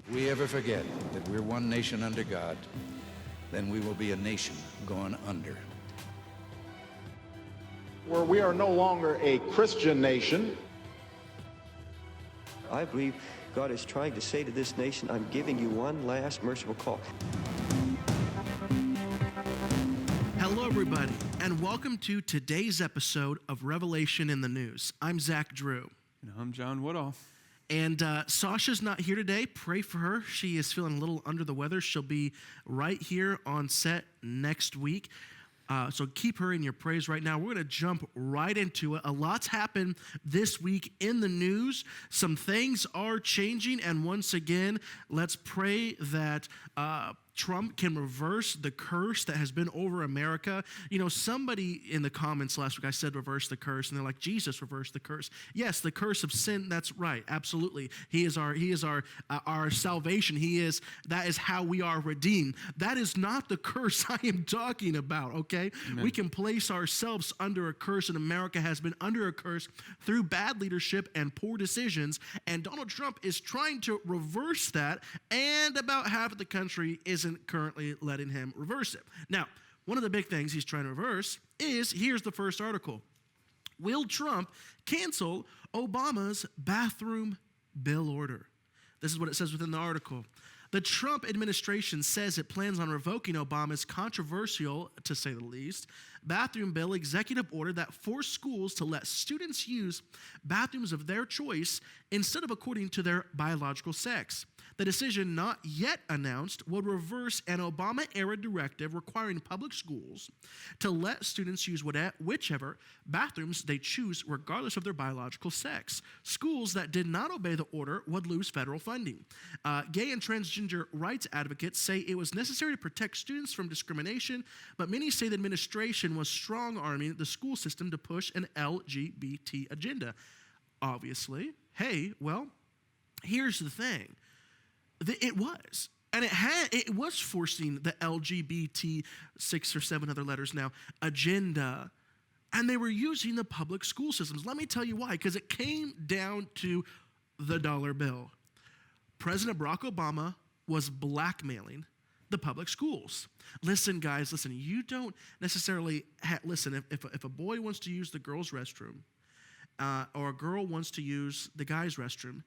If we ever forget that we're one nation under God, then we will be a nation going under. Where we are no longer a Christian nation. I believe God is trying to say to this nation, I'm giving you one last merciful call. Hello, everybody, and welcome to today's episode of Revelation in the News. I'm Zach Drew. And I'm John Woodall. And Sasha's not here today. Pray for her. She is feeling a little under the weather. She'll be right here on set next week. So keep her in your prayers right now. We're going to jump right into it. A lot's happened this week in the news. Some things are changing. And once again, let's pray that Trump can reverse the curse that has been over America. You know, somebody in the comments last week, I said reverse the curse, and they're like, Jesus reversed the curse. Yes, the curse of sin, that's right, absolutely. He is our salvation. That is how we are redeemed. That is not the curse I am talking about, okay? Amen. We can place ourselves under a curse, and America has been under a curse through bad leadership and poor decisions, and Donald Trump is trying to reverse that, and about half of the country isn't currently letting him reverse it. Now, one of the big things he's trying to reverse is, here's the first article. Will Trump cancel Obama's bathroom bill order? This is what it says within the article. The Trump administration says it plans on revoking Obama's controversial, to say the least, bathroom bill executive order that forced schools to let students use bathrooms of their choice instead of according to their biological sex. The decision, not yet announced, will reverse an Obama-era directive requiring public schools to let students use whichever bathrooms they choose regardless of their biological sex. Schools that did not obey the order would lose federal funding. Gay and transgender rights advocates say it was necessary to protect students from discrimination, but many say the administration was strong-arming the school system to push an LGBT agenda. Obviously, hey, well, here's the thing. It was. And it was forcing the LGBT, 6 or 7 other letters now, agenda. And they were using the public school systems. Let me tell you why. Because it came down to the dollar bill. President Barack Obama was blackmailing the public schools. Listen, guys, listen. You don't necessarily, listen, if a boy wants to use the girl's restroom, or a girl wants to use the guy's restroom,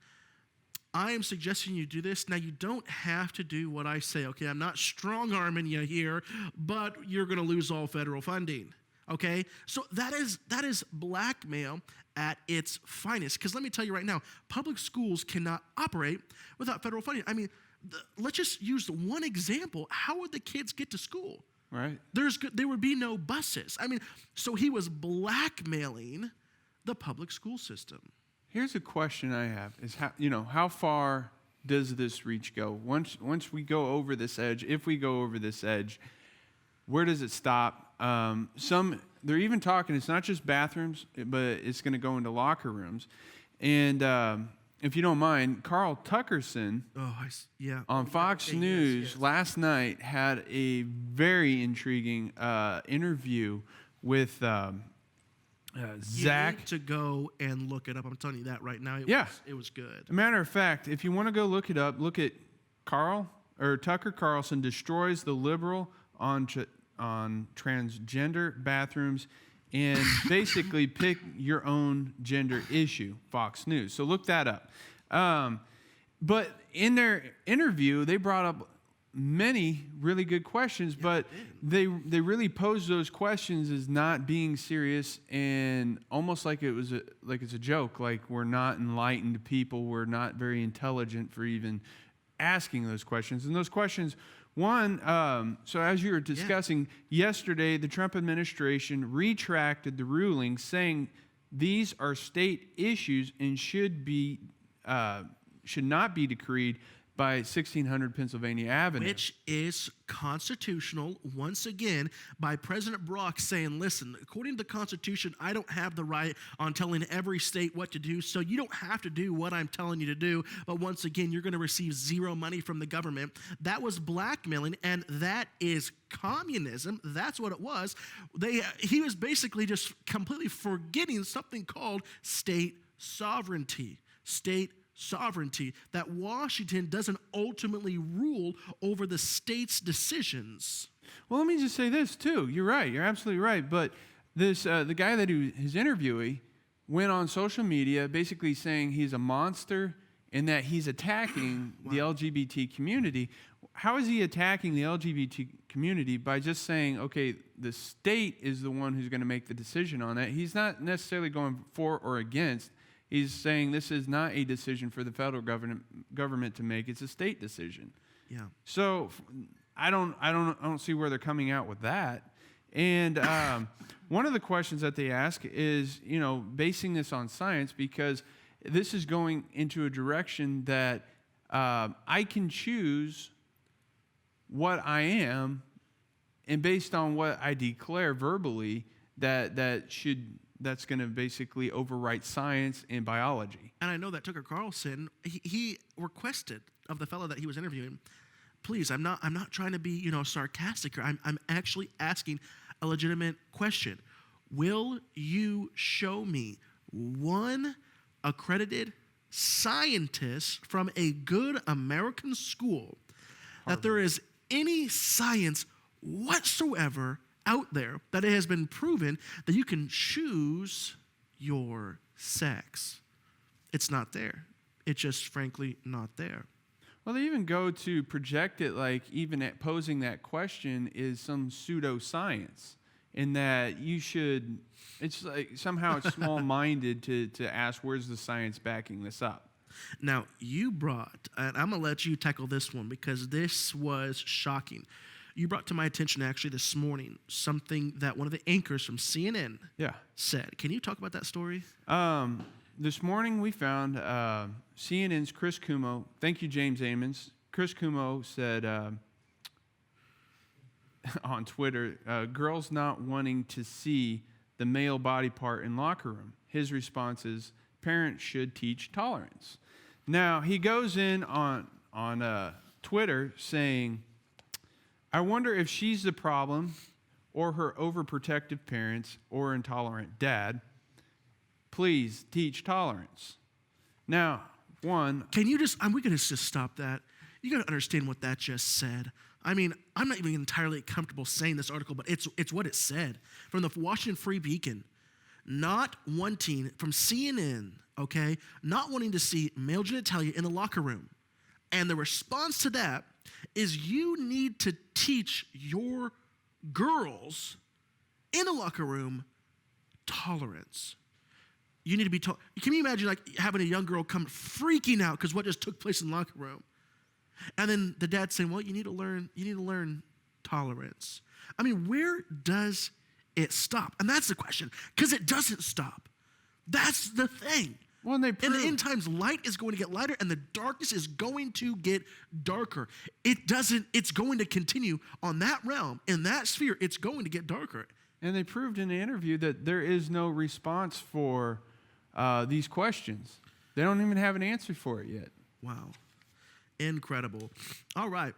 I am suggesting you do this. Now, you don't have to do what I say, okay? I'm not strong-arming you here, but you're going to lose all federal funding, okay? So that is blackmail at its finest. Because let me tell you right now, public schools cannot operate without federal funding. I mean, let's just use one example. How would the kids get to school? Right. There would be no buses. I mean, so he was blackmailing the public school system. Here's a question I have: is how far does this reach go? Once we go over this edge, if we go over this edge, where does it stop? They're even talking. It's not just bathrooms, but it's going to go into locker rooms. And if you don't mind, Carl Tuckerson on Fox News last night had a very intriguing interview with. Zach. You need to go and look it up. I'm telling you that right now. It was good. As a matter of fact, if you want to go look it up, look at Tucker Carlson destroys the liberal on transgender bathrooms, and basically pick your own gender issue, Fox News. So look that up. But in their interview, they brought up many really good questions, but they really posed those questions as not being serious and almost like it's a joke, like we're not enlightened people, we're not very intelligent for even asking those questions. And those questions, one, so as you were discussing yesterday, the Trump administration retracted the ruling saying these are state issues and should not be decreed by 1600 Pennsylvania Avenue. Which is constitutional, once again, by President Barack saying, listen, according to the Constitution, I don't have the right on telling every state what to do, so you don't have to do what I'm telling you to do, but once again, you're going to receive zero money from the government. That was blackmailing, and that is communism. That's what it was. He was basically just completely forgetting something called state sovereignty. State sovereignty, that Washington doesn't ultimately rule over the state's decisions. Well, let me just say this too. You're right. You're absolutely right. But this the guy that his interviewee went on social media basically saying he's a monster and that he's attacking the LGBT community. How is he attacking the LGBT community? By just saying, okay, the state is the one who's going to make the decision on that. He's not necessarily going for or against. He's saying this is not a decision for the federal government to make. It's a state decision. Yeah. So I don't see where they're coming out with that. And one of the questions that they ask is, basing this on science, because this is going into a direction that I can choose what I am, and based on what I declare verbally, that's going to basically overwrite science and biology. And I know that Tucker Carlson, he requested of the fellow that he was interviewing, please, I'm not trying to be, sarcastic here. I'm actually asking a legitimate question. Will you show me one accredited scientist from a good American school that there is any science whatsoever out there that it has been proven that you can choose your sex? It's not there. It's just frankly not there. Well, they even go to project it like even at posing that question is some pseudoscience, in that it's like somehow it's small-minded to ask where's the science backing this up. Now, you brought, and I'm going to let you tackle this one because this was shocking. You brought to my attention actually this morning something that one of the anchors from CNN said. Can you talk about that story? This morning we found CNN's Chris Cuomo. Thank you, James Amons. Chris Cuomo said on Twitter, girls not wanting to see the male body part in locker room. His response is, parents should teach tolerance. Now, he goes in on Twitter saying, I wonder if she's the problem or her overprotective parents or intolerant dad. Please teach tolerance. Now, one... Can you we can just stop that. You got to understand what that just said. I mean, I'm not even entirely comfortable saying this article, but it's what it said. From the Washington Free Beacon, not wanting, from CNN, okay, not wanting to see male genitalia in the locker room. And the response to that is you need to teach your girls in the locker room tolerance. You need to be taught. Can you imagine like having a young girl come freaking out because what just took place in the locker room? And then the dad saying, well, you need to learn tolerance. I mean, where does it stop? And that's the question, because it doesn't stop. That's the thing. Well, in the end times, light is going to get lighter and the darkness is going to get darker. It's going to continue on that realm, in that sphere, it's going to get darker. And they proved in the interview that there is no response for these questions. They don't even have an answer for it yet. Wow. Incredible. All right.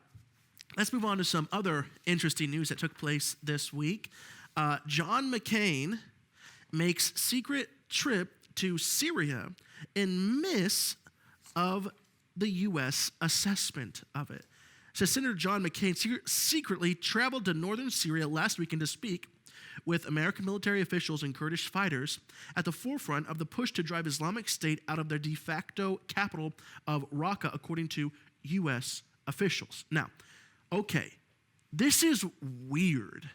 Let's move on to some other interesting news that took place this week. John McCain makes secret trip to Syria in midst of the U.S. assessment of it. So Senator John McCain secretly traveled to northern Syria last weekend to speak with American military officials and Kurdish fighters at the forefront of the push to drive Islamic State out of their de facto capital of Raqqa, according to U.S. officials. Now, okay, this is weird.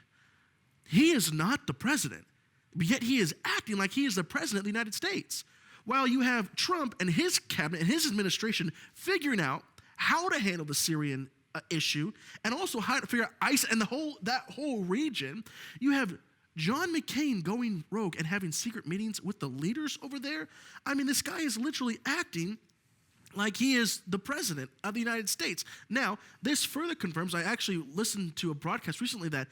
He is not the president, but yet he is acting like he is the president of the United States. While you have Trump and his cabinet and his administration figuring out how to handle the Syrian issue and also how to figure out ISIS and that whole region, you have John McCain going rogue and having secret meetings with the leaders over there. I mean, this guy is literally acting like he is the president of the United States. Now, this further confirms, I actually listened to a broadcast recently that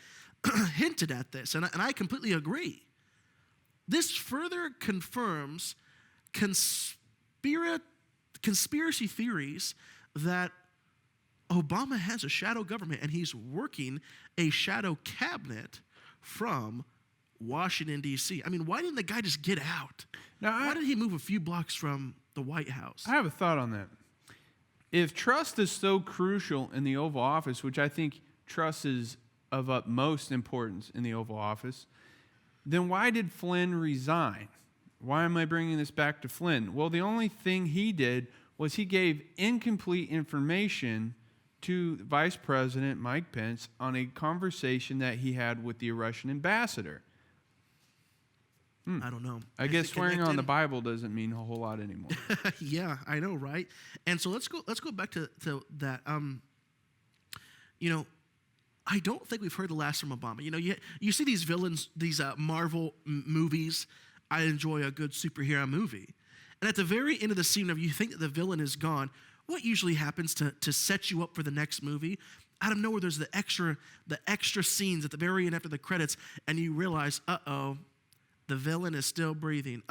hinted at this, and I completely agree. This further confirms conspiracy theories that Obama has a shadow government and he's working a shadow cabinet from Washington, D.C. I mean, why didn't the guy just get out? Why did he move a few blocks from the White House. I have a thought on that. If trust is so crucial in the Oval Office, which I think trust is of utmost importance in the Oval Office, then why did Flynn resign? Why am I bringing this back to Flynn? Well, the only thing he did was he gave incomplete information to Vice President Mike Pence on a conversation that he had with the Russian ambassador. I don't know. I guess swearing on the Bible doesn't mean a whole lot anymore. Yeah, I know, right? And so let's go back to that. I don't think we've heard the last from Obama. You see these villains, these Marvel movies. I enjoy a good superhero movie. And at the very end of the scene, if you think that the villain is gone, what usually happens to set you up for the next movie? Out of nowhere, there's the extra scenes at the very end after the credits, and you realize, the villain is still breathing.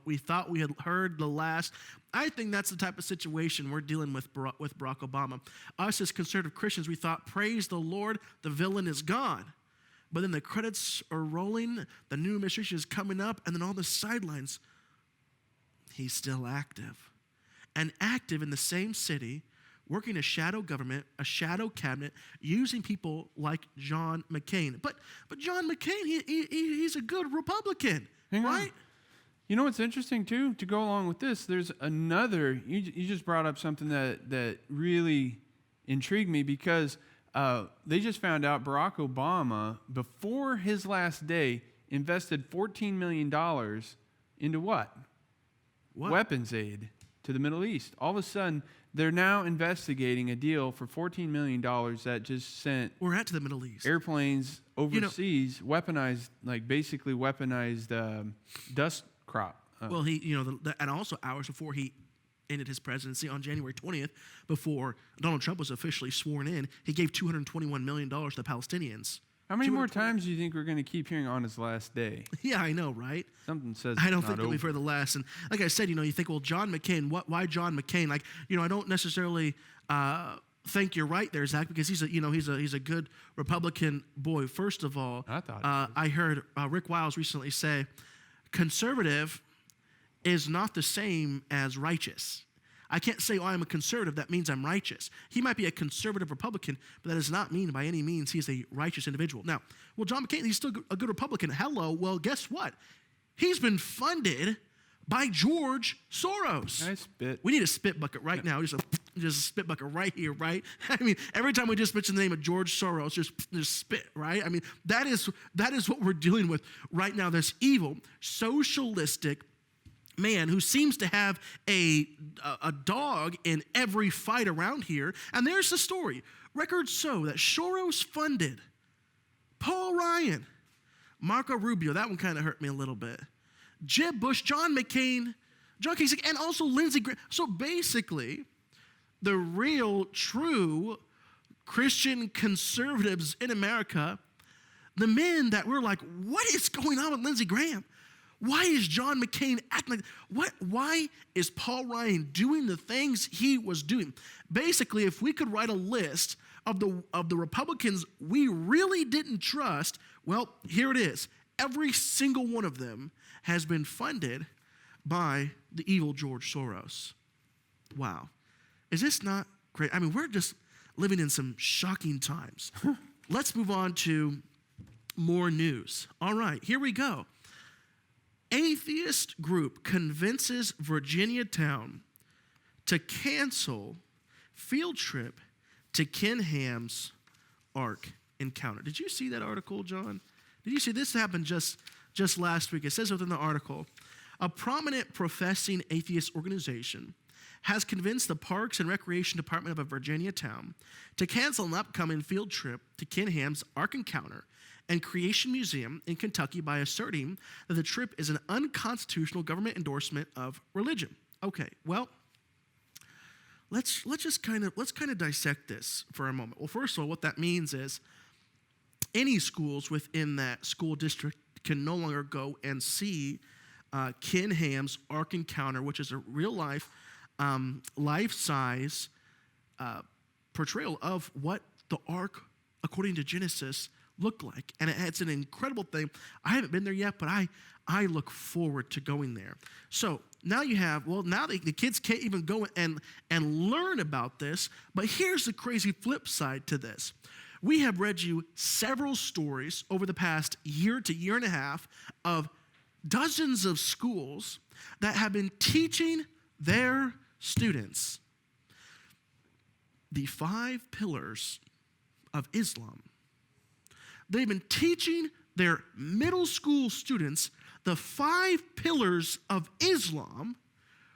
We thought we had heard the last. I think that's the type of situation we're dealing with Barack Obama. Us as conservative Christians, we thought, praise the Lord, the villain is gone. But then the credits are rolling, the new administration is coming up, and then all the sidelines, he's still active. And active in the same city, working a shadow government, a shadow cabinet, using people like John McCain. But John McCain, he's a good Republican, right? You know what's interesting, too? To go along with this, there's another, you just brought up something that really intrigued me because they just found out Barack Obama, before his last day, invested $14 million into what? Weapons aid to the Middle East. All of a sudden, they're now investigating a deal for $14 million that just sent to the Middle East. Airplanes overseas, basically weaponized dust crop. And also hours before he ended his presidency on January 20th, before Donald Trump was officially sworn in, he gave $221 million to the Palestinians. How many more times do you think we're going to keep hearing on his last day? Yeah, I know, right? Something says I don't think that we've heard the last. And like I said, you think, well, John McCain, why John McCain? I don't necessarily think you're right there, Zach, because he's a good Republican boy. First of all, I heard Rick Wiles recently say, conservative is not the same as righteous. I can't say, I'm a conservative, that means I'm righteous. He might be a conservative Republican, but that does not mean by any means he's a righteous individual. Now, well, John McCain, he's still a good Republican. Hello, well, guess what? He's been funded by George Soros. I spit. We need a spit bucket right now. Just a spit bucket right here, right? I mean, every time we just mention the name of George Soros, just spit, right? I mean, that is what we're dealing with right now. This evil, socialistic man who seems to have a dog in every fight around here. And there's the story. Records show that Soros funded Paul Ryan, Marco Rubio, that one kind of hurt me a little bit, Jeb Bush, John McCain, John Kasich, and also Lindsey Graham. So basically, the real, true Christian conservatives in America, the men that were like, what is going on with Lindsey Graham? Why is John McCain acting like why is Paul Ryan doing the things he was doing? Basically, if we could write a list of the Republicans we really didn't trust, well, here it is. Every single one of them has been funded by the evil George Soros. Wow. Is this not great? I mean, we're just living in some shocking times. Let's move on to more news. All right, here we go. Atheist group convinces Virginia town to cancel field trip to Ken Ham's Ark encounter. Did you see that article, John? Did you see this happened just last week? It says within the article, a prominent professing atheist organization has convinced the Parks and Recreation Department of a Virginia town to cancel an upcoming field trip to Ken Ham's Ark encounter and Creation Museum in Kentucky by asserting that the trip is an unconstitutional government endorsement of religion. Okay, well, let's kind of dissect this for a moment. Well, first of all, what that means is any schools within that school district can no longer go and see Ken Ham's Ark encounter, which is a real life, life-size portrayal of what the Ark, according to Genesis, look like. And it's an incredible thing. I haven't been there yet, but I look forward to going there. So now you have, now the kids can't even go and learn about this. But here's the crazy flip side to this. We have read you several stories over the past year to year and a half of dozens of schools that have been teaching their students the 5 pillars of Islam. They've been teaching their middle school students the 5 pillars of Islam.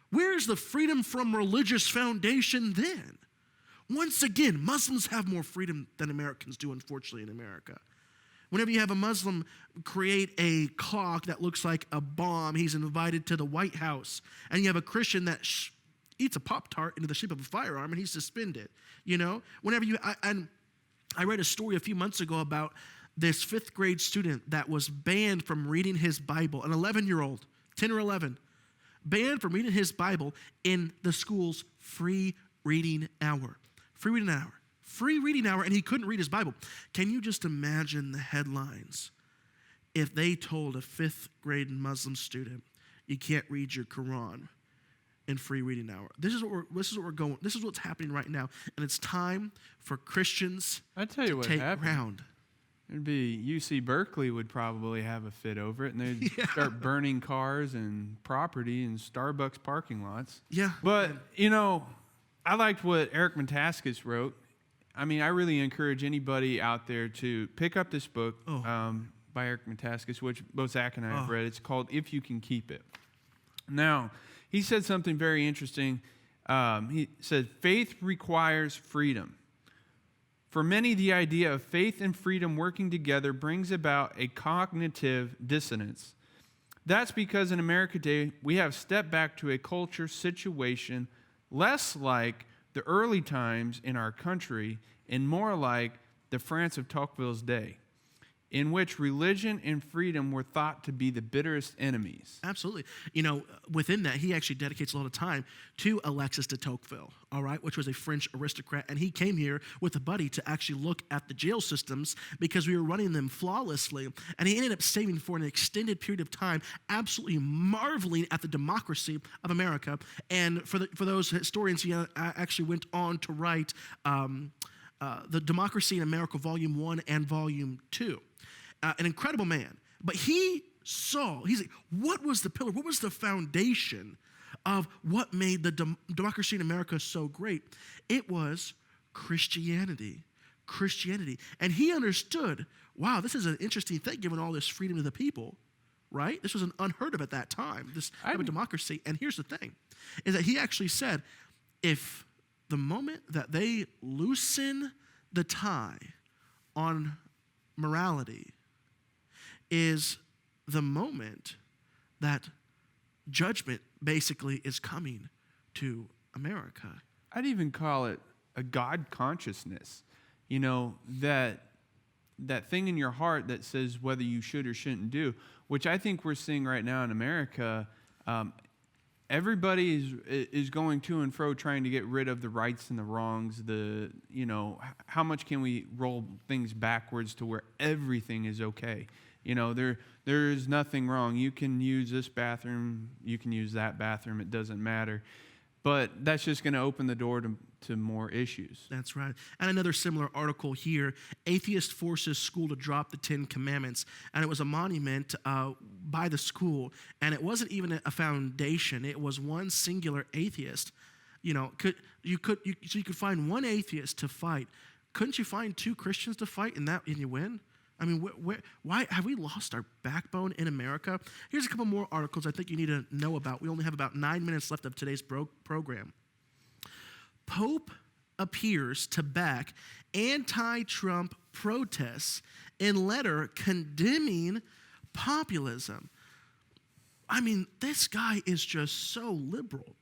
Where's the freedom from religious foundation then? Once again, Muslims have more freedom than Americans do, unfortunately, in America. Whenever you have a Muslim create a clock that looks like a bomb, he's invited to the White House. And you have a Christian that eats a Pop-Tart into the shape of a firearm and he's suspended. Whenever I read a story a few months ago about this 5th grade student that was banned from reading his Bible, an 11-year-old, 10 or 11, banned from reading his Bible in the school's free reading hour. Free reading hour, and he couldn't read his Bible. Can you just imagine the headlines if they told a 5th grade Muslim student, you can't read your Quran in free reading hour? This is what we're going. This is what's happening right now, and it's time for Christians I tell you to what take happened. ground. It'd be UC Berkeley would probably have a fit over it, and they'd start burning cars and property in Starbucks parking lots. Yeah. But, I liked what Eric Metaxas wrote. I mean, I really encourage anybody out there to pick up this book by Eric Metaxas, which both Zach and I have read. It's called If You Can Keep It. Now, he said something very interesting. He said, faith requires freedom. For many, the idea of faith and freedom working together brings about a cognitive dissonance. That's because in America today, we have stepped back to a culture situation less like the early times in our country and more like the France of Tocqueville's day, in which religion and freedom were thought to be the bitterest enemies. Absolutely. Within that, he actually dedicates a lot of time to Alexis de Tocqueville, all right, which was a French aristocrat. And he came here with a buddy to actually look at the jail systems because we were running them flawlessly. And he ended up staying for an extended period of time, absolutely marveling at the democracy of America. And for those historians, he actually went on to write The Democracy in America, Volume 1 and Volume 2. An incredible man. But he's like, what was the pillar? What was the foundation of what made the democracy in America so great? It was Christianity. And he understood, wow, this is an interesting thing given all this freedom to the people, right? This was unheard of at that time, this type of democracy. And here's the thing, is that he actually said, if the moment that they loosen the tie on morality is the moment that judgment basically is coming to America. I'd even call it a God consciousness. That thing in your heart that says whether you should or shouldn't do, which I think we're seeing right now in America. Everybody is going to and fro trying to get rid of the rights and the wrongs. How much can we roll things backwards to where everything is okay? There is nothing wrong. You can use this bathroom, you can use that bathroom, it doesn't matter. But that's just going to open the door to more issues. That's right. And another similar article here, Atheist forces school to drop the 10 Commandments. And it was a monument by the school. And it wasn't even a foundation. It was one singular atheist. So you could find one atheist to fight. Couldn't you find 2 Christians to fight and you win? I mean, why have we lost our backbone in America? Here's a couple more articles I think you need to know about. We only have about 9 minutes left of today's program. Pope appears to back anti-Trump protests in letter condemning populism. I mean, this guy is just so liberal.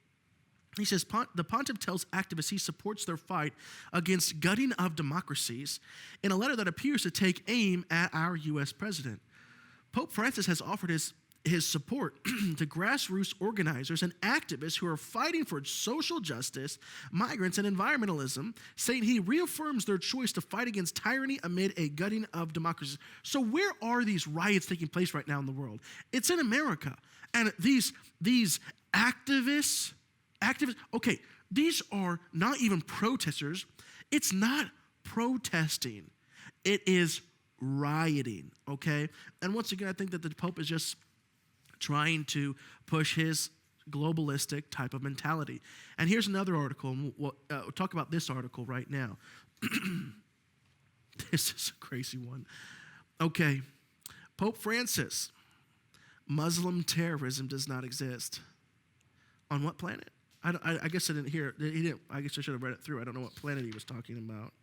He says, the pontiff tells activists he supports their fight against gutting of democracies in a letter that appears to take aim at our U.S. president. Pope Francis has offered his his support to grassroots organizers and activists who are fighting for social justice, migrants, and environmentalism, saying he reaffirms their choice to fight against tyranny amid a gutting of democracy. So where are these riots taking place right now in the world? It's in America. And these activists, okay, these are not even protesters. It's not protesting. It is rioting, okay? And once again, I think that the Pope is just trying to push his globalistic type of mentality. And here's another article, and we'll talk about this article right now. This is a crazy one. Okay, Pope Francis, Muslim terrorism does not exist. On what planet? I guess I didn't hear. He didn't. I guess I should have read it through. I don't know what planet he was talking about.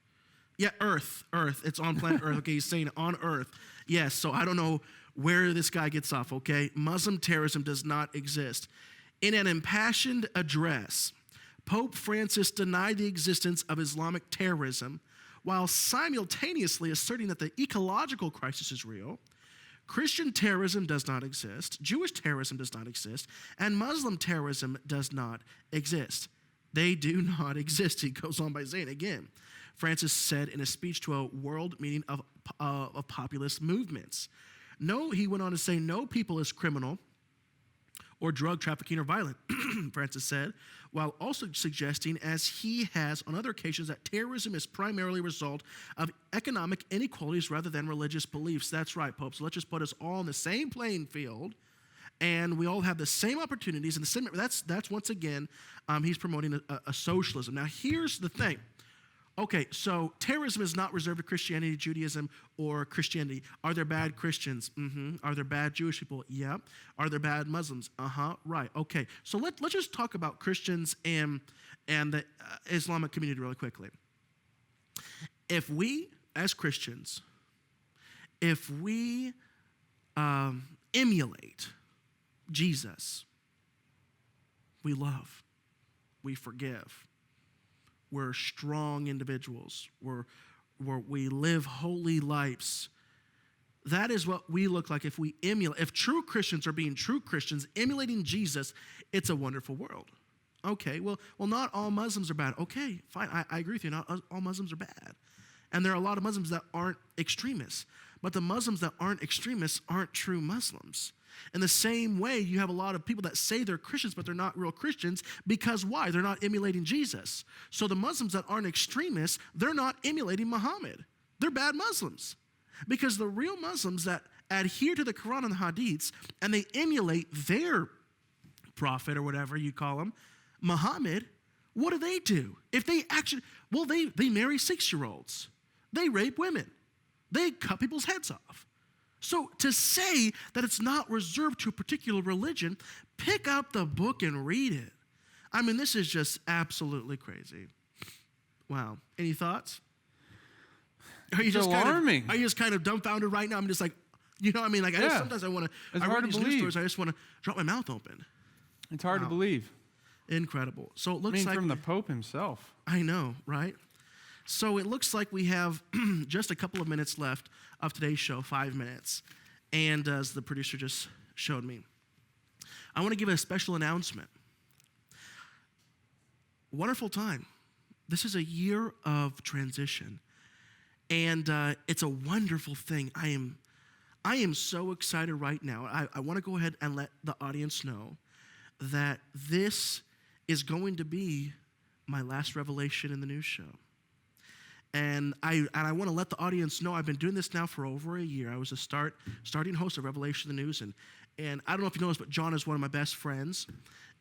Yeah, Earth. It's on planet Earth. Okay, he's saying on Earth. Yes, so I don't know where this guy gets off, okay? Muslim terrorism does not exist. In an impassioned address, Pope Francis denied the existence of Islamic terrorism while simultaneously asserting that the ecological crisis is real. Christian terrorism does not exist, Jewish terrorism does not exist, and Muslim terrorism does not exist. They do not exist, he goes on by saying again. Francis said in a speech to a world meeting of populist movements. No, he went on to say, no people is criminal or drug trafficking or violent, Francis said, while also suggesting, as he has on other occasions, that terrorism is primarily a result of economic inequalities rather than religious beliefs. That's right, Pope. So let's just put us all on the same playing field, and we all have the same opportunities. And the same. That's once again, he's promoting a socialism. Now, here's the thing. Okay, so terrorism is not reserved to Christianity, Judaism, or Christianity. Are there bad Christians? Mm-hmm. Are there bad Jewish people? Yeah. Are there bad Muslims? Uh-huh. Right. Okay. So let's just talk about Christians and the Islamic community really quickly. If we, as Christians, if we emulate Jesus, we love, we forgive. We're strong individuals. We live holy lives. That is what we look like if we emulate. If true Christians are being true Christians, emulating Jesus, it's a wonderful world. Okay, well, not all Muslims are bad. Okay, fine, I agree with you. Not all Muslims are bad. And there are a lot of Muslims that aren't extremists. But the Muslims that aren't extremists aren't true Muslims. In the same way, you have a lot of people that say they're Christians, but they're not real Christians because why? They're not emulating Jesus. So the Muslims that aren't extremists, they're not emulating Muhammad. They're bad Muslims. Because the real Muslims that adhere to the Quran and the Hadiths, and they emulate their prophet or whatever you call him, Muhammad, what do? If they actually, well, they marry 6-year-olds. They rape women. They cut people's heads off. So to say that it's not reserved to a particular religion, pick out the book and read it. I mean, this is just absolutely crazy. Wow. Any thoughts? Are you just alarming. Are you just kind of dumbfounded right now? I'm just like, you know what I mean? Like, sometimes I want to, it's I hard read to these news believe. stories, I just want to drop my mouth open. It's hard to believe. Incredible. So it looks like from the Pope himself. I know, right? So it looks like we have just a couple of minutes left of today's show, 5 minutes. And as the producer just showed me, I want to give a special announcement. Wonderful time. This is a year of transition. And it's a wonderful thing. I am so excited right now. I want to go ahead and let the audience know that this is going to be my last revelation in the news show. And I want to let the audience know I've been doing this now for over a year. I was a starting host of Revelation in the News. And I don't know if you know this, but John is one of my best friends.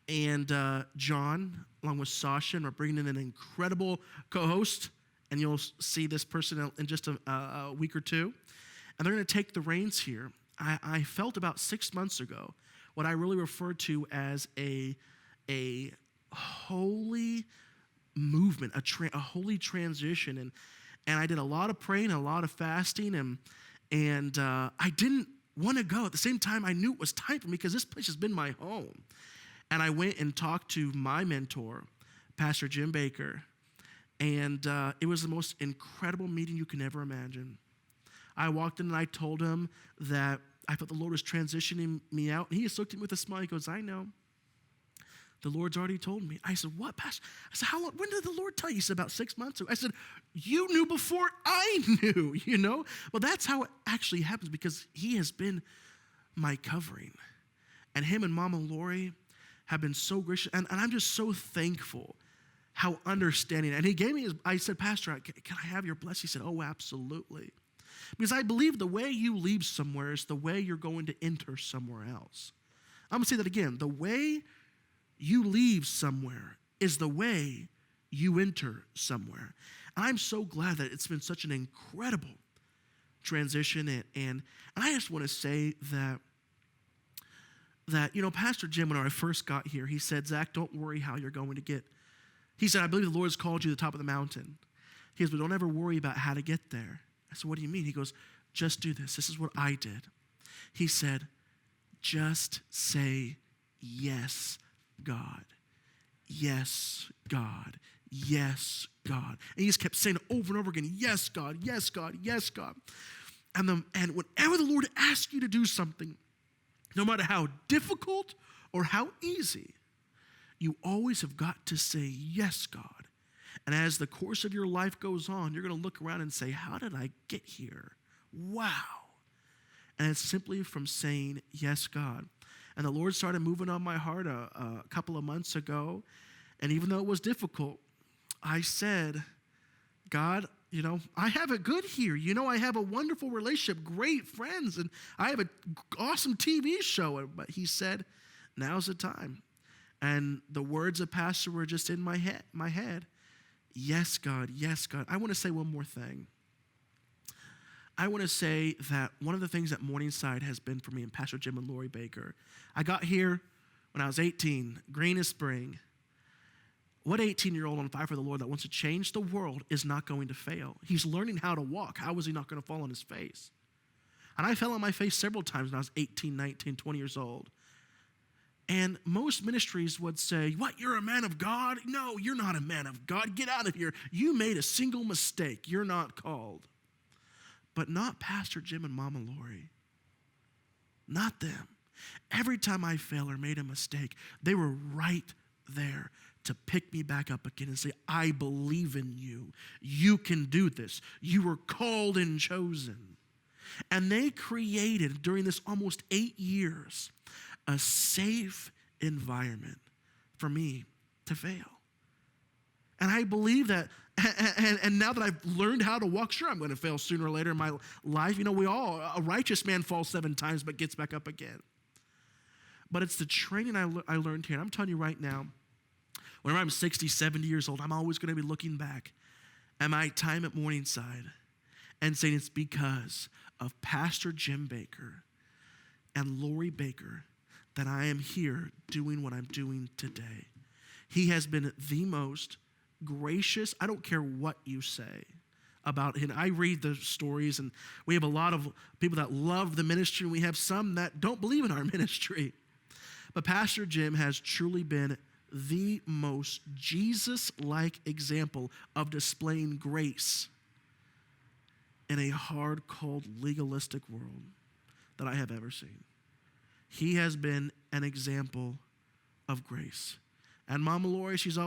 And John, along with Sasha, and we're bringing in an incredible co-host. And you'll see this person in just a week or two. And they're going to take the reins here. I felt about 6 months ago what I really referred to as a holy movement, a holy transition, and I did a lot of praying, a lot of fasting, and I didn't want to go. At the same time, I knew it was time for me because this place has been my home. And I went and talked to my mentor, Pastor Jim Bakker, and it was the most incredible meeting you can ever imagine. I walked in and I told him that I thought the Lord was transitioning me out. And he just looked at me with a smile. He goes, I know. The Lord's already told me. I said, what, Pastor? I said, how long? When did the Lord tell you? He said, about 6 months ago. I said, you knew before I knew, you know? Well, that's how it actually happens because he has been my covering. And him and Mama Lori have been so gracious. And I'm just so thankful how understanding. And he gave me I said, Pastor, can I have your blessing? He said, oh, absolutely. Because I believe the way you leave somewhere is the way you're going to enter somewhere else. I'm going to say that again. The way you leave somewhere is the way you enter somewhere. And I'm so glad that it's been such an incredible transition. And I just want to say that, you know, Pastor Jim, when I first got here, he said, Zach, don't worry how you're going to get. He said, I believe the Lord has called you to the top of the mountain. He goes, but don't ever worry about how to get there. I said, what do you mean? He goes, just do this. This is what I did. He said, just say yes, God. Yes, God. Yes, God. And he just kept saying it over and over again, yes, God, yes, God, yes, God. And whenever the Lord asks you to do something, no matter how difficult or how easy, you always have got to say, yes, God. And as the course of your life goes on, you're going to look around and say, how did I get here? Wow. And it's simply from saying, yes, God. And the Lord started moving on my heart a couple of months ago. And even though it was difficult, I said, God, you know, I have it good here. You know, I have a wonderful relationship, great friends, and I have an awesome TV show. But he said, now's the time. And the words of Pastor were just in my head. Yes, God, yes, God. I want to say one more thing. I want to say that one of the things that Morningside has been for me and Pastor Jim and Lori Bakker, I got here when I was 18, green as spring. What 18-year-old on fire for the Lord that wants to change the world is not going to fail? He's learning how to walk. How is he not going to fall on his face? And I fell on my face several times when I was 18, 19, 20 years old. And most ministries would say, what, you're a man of God? No, you're not a man of God. Get out of here. You made a single mistake. You're not called. But not Pastor Jim and Mama Lori. Not them. Every time I failed or made a mistake, they were right there to pick me back up again and say, I believe in you. You can do this. You were called and chosen. And they created, during this almost 8 years, a safe environment for me to fail. And I believe that, and now that I've learned how to walk, sure, I'm going to fail sooner or later in my life. You know, a righteous man falls 7 times but gets back up again. But it's the training I learned here. And I'm telling you right now, whenever I'm 60, 70 years old, I'm always going to be looking back at my time at Morningside and saying it's because of Pastor Jim Bakker and Lori Bakker that I am here doing what I'm doing today. He has been the most gracious. I don't care what you say about him. I read the stories, and we have a lot of people that love the ministry, and we have some that don't believe in our ministry. But Pastor Jim has truly been the most Jesus-like example of displaying grace in a hard, cold, legalistic world that I have ever seen. He has been an example of grace. And Mama Lori, she has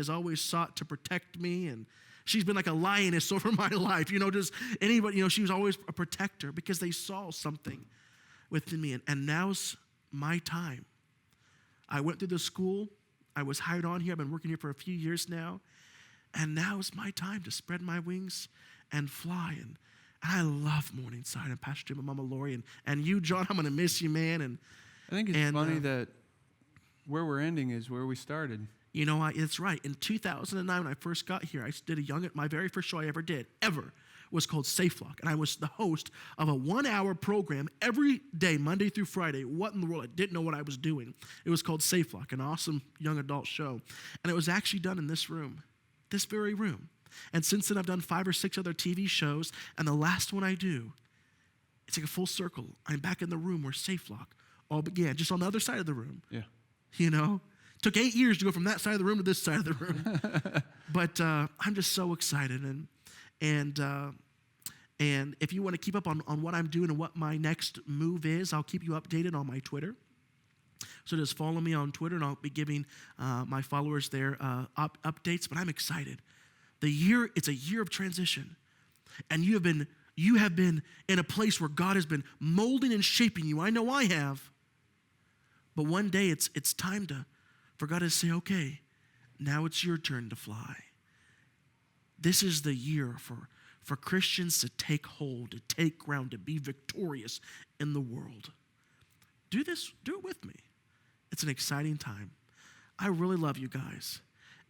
always sought to protect me, and she's been like a lioness over my life. You know, just anybody, you know, she was always a protector because they saw something within me. And now's my time. I went through the school. I was hired on here. I've been working here for a few years now. And now is my time to spread my wings and fly. And I love Morningside and Pastor Jim and Mama Lori. And you, John, I'm going to miss you, man. And I think it's funny that where we're ending is where we started. You know, it's right. In 2009, when I first got here, I did my very first show I ever did, was called Safe Lock. And I was the host of a 1-hour program every day, Monday through Friday. What in the world? I didn't know what I was doing. It was called Safe Lock, an awesome young adult show. And it was actually done in this room, this very room. And since then, I've done 5 or 6 other TV shows. And the last one I do, it's like a full circle. I'm back in the room where Safe Lock all began, just on the other side of the room. Yeah. You know? Took 8 years to go from that side of the room to this side of the room. But I'm just so excited. And And if you want to keep up on what I'm doing and what my next move is, I'll keep you updated on my Twitter. So just follow me on Twitter, and I'll be giving my followers there updates. But I'm excited. It's a year of transition. And you have been in a place where God has been molding and shaping you. I know I have. But one day it's time for God to say, okay, now it's your turn to fly. This is the year for Christians to take hold, to take ground, to be victorious in the world. Do it with me. It's an exciting time. I really love you guys.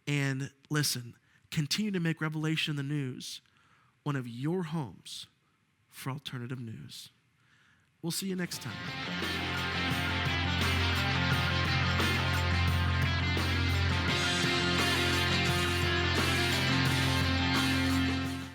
And listen, continue to make Revelation the News one of your homes for alternative news. We'll see you next time.